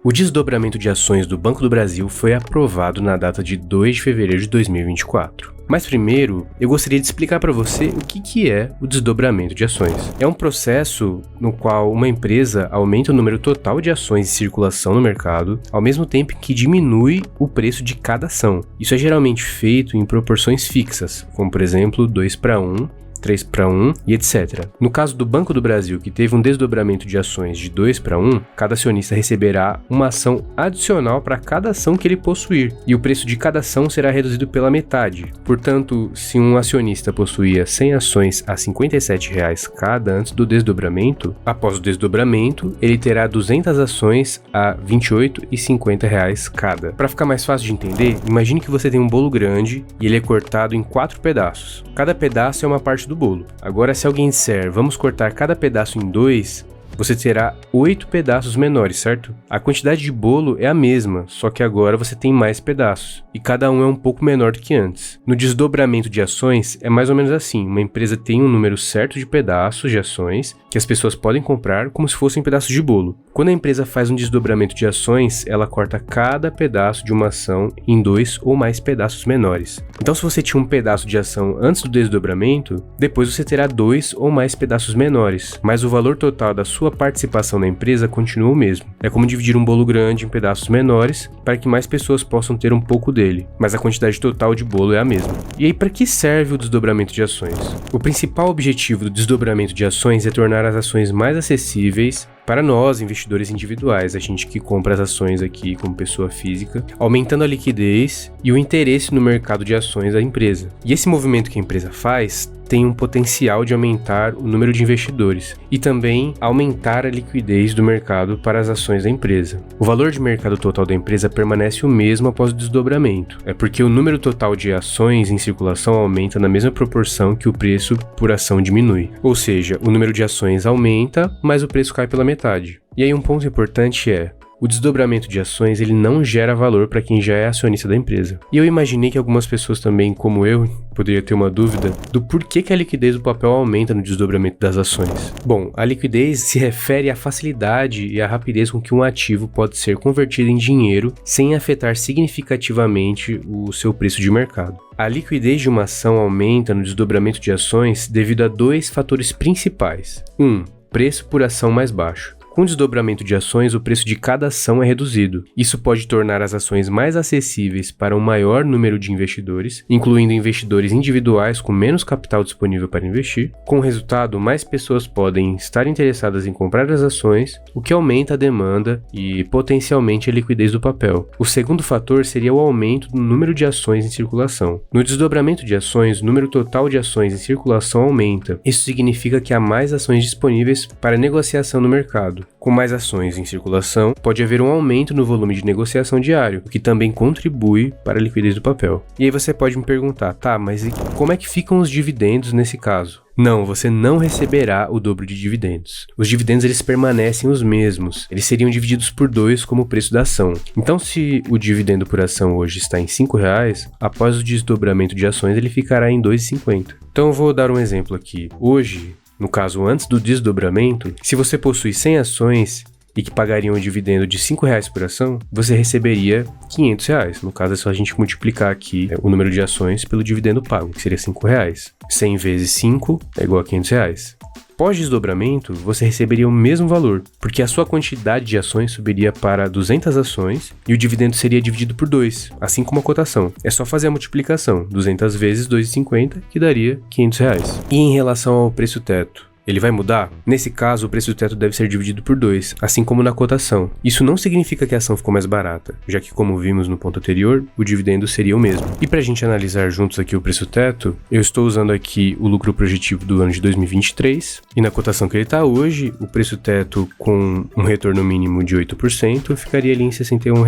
O desdobramento de ações do Banco do Brasil foi aprovado na data de 2 de fevereiro de 2024. Mas primeiro, eu gostaria de explicar para você o que é o desdobramento de ações. É um processo no qual uma empresa aumenta o número total de ações em circulação no mercado, ao mesmo tempo que diminui o preço de cada ação. Isso é geralmente feito em proporções fixas, como por exemplo 2:1, 3:1 e etc. No caso do Banco do Brasil, que teve um desdobramento de ações de 2:1, cada acionista receberá uma ação adicional para cada ação que ele possuir, e o preço de cada ação será reduzido pela metade. Portanto, se um acionista possuía 100 ações a R$ 57,00 cada antes do desdobramento, após o desdobramento, ele terá 200 ações a R$ 28,50 cada. Para ficar mais fácil de entender, imagine que você tem um bolo grande e ele é cortado em 4 pedaços. Cada pedaço é uma parte do bolo. Agora, se alguém disser, vamos cortar cada pedaço em 2, você terá 8 pedaços menores, certo? A quantidade de bolo é a mesma, só que agora você tem mais pedaços, e cada um é um pouco menor do que antes. No desdobramento de ações, é mais ou menos assim, uma empresa tem um número certo de pedaços de ações que as pessoas podem comprar como se fossem pedaços de bolo. Quando a empresa faz um desdobramento de ações, ela corta cada pedaço de uma ação em 2 ou mais pedaços menores. Então, se você tinha um pedaço de ação antes do desdobramento, depois você terá 2 ou mais pedaços menores, mas o valor total da sua participação na empresa continua o mesmo. É como dividir um bolo grande em pedaços menores para que mais pessoas possam ter um pouco dele, mas a quantidade total de bolo é a mesma. E aí, para que serve o desdobramento de ações? O principal objetivo do desdobramento de ações é tornar as ações mais acessíveis para nós, investidores individuais, a gente que compra as ações aqui como pessoa física, aumentando a liquidez e o interesse no mercado de ações da empresa. E esse movimento que a empresa faz tem um potencial de aumentar o número de investidores e também aumentar a liquidez do mercado para as ações da empresa. O valor de mercado total da empresa permanece o mesmo após o desdobramento. É porque o número total de ações em circulação aumenta na mesma proporção que o preço por ação diminui. Ou seja, o número de ações aumenta, mas o preço cai pela metade. E aí um ponto importante é: o desdobramento de ações ele não gera valor para quem já é acionista da empresa. E eu imaginei que algumas pessoas também, como eu, poderia ter uma dúvida do porquê que a liquidez do papel aumenta no desdobramento das ações. Bom, a liquidez se refere à facilidade e à rapidez com que um ativo pode ser convertido em dinheiro sem afetar significativamente o seu preço de mercado. A liquidez de uma ação aumenta no desdobramento de ações devido a 2 fatores principais. 1. Preço por ação mais baixo. Com o desdobramento de ações, o preço de cada ação é reduzido. Isso pode tornar as ações mais acessíveis para um maior número de investidores, incluindo investidores individuais com menos capital disponível para investir. Com o resultado, mais pessoas podem estar interessadas em comprar as ações, o que aumenta a demanda e potencialmente a liquidez do papel. O segundo fator seria o aumento do número de ações em circulação. No desdobramento de ações, o número total de ações em circulação aumenta. Isso significa que há mais ações disponíveis para negociação no mercado. Com mais ações em circulação, pode haver um aumento no volume de negociação diário, o que também contribui para a liquidez do papel. E aí você pode me perguntar, tá, mas como é que ficam os dividendos nesse caso? Não, você não receberá o dobro de dividendos. Os dividendos eles permanecem os mesmos. Eles seriam divididos por 2 como o preço da ação. Então, se o dividendo por ação hoje está em R$ 5,00, após o desdobramento de ações ele ficará em R$ 2,50. Então, eu vou dar um exemplo aqui. Hoje, no caso antes do desdobramento, se você possui 100 ações e que pagariam um dividendo de R$ 5,00 por ação, você receberia R$ 500. No caso, é só a gente multiplicar aqui o número de ações pelo dividendo pago, que seria R$ 5,00. 100 vezes 5 é igual a R$ 500. Pós-desdobramento, você receberia o mesmo valor, porque a sua quantidade de ações subiria para 200 ações e o dividendo seria dividido por 2, assim como a cotação. É só fazer a multiplicação, 200 vezes 2,50, que daria R$ 500. E em relação ao preço teto, ele vai mudar? Nesse caso, o preço do teto deve ser dividido por 2, assim como na cotação. Isso não significa que a ação ficou mais barata, já que, como vimos no ponto anterior, o dividendo seria o mesmo. E para a gente analisar juntos aqui o preço teto, eu estou usando aqui o lucro projetivo do ano de 2023, e na cotação que ele está hoje, o preço teto com um retorno mínimo de 8% ficaria ali em R$ 61.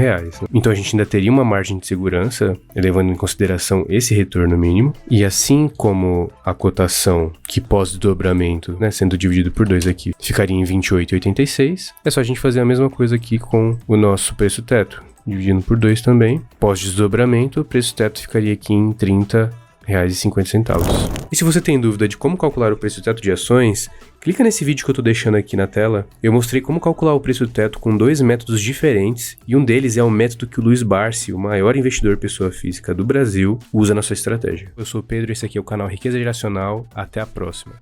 Então a gente ainda teria uma margem de segurança, levando em consideração esse retorno mínimo, e assim como a cotação que pós-dobramento, sendo dividido por 2 aqui, ficaria em 28,86. É só a gente fazer a mesma coisa aqui com o nosso preço teto, dividindo por 2 também. Pós-desdobramento, o preço teto ficaria aqui em R$ R$2,50. E se você tem dúvida de como calcular o preço do teto de ações, clica nesse vídeo que eu tô deixando aqui na tela. Eu mostrei como calcular o preço do teto com 2 métodos diferentes, e um deles é o método que o Luiz Barsi, o maior investidor pessoa física do Brasil, usa na sua estratégia. Eu sou o Pedro e esse aqui é o canal Riqueza Geracional. Até a próxima.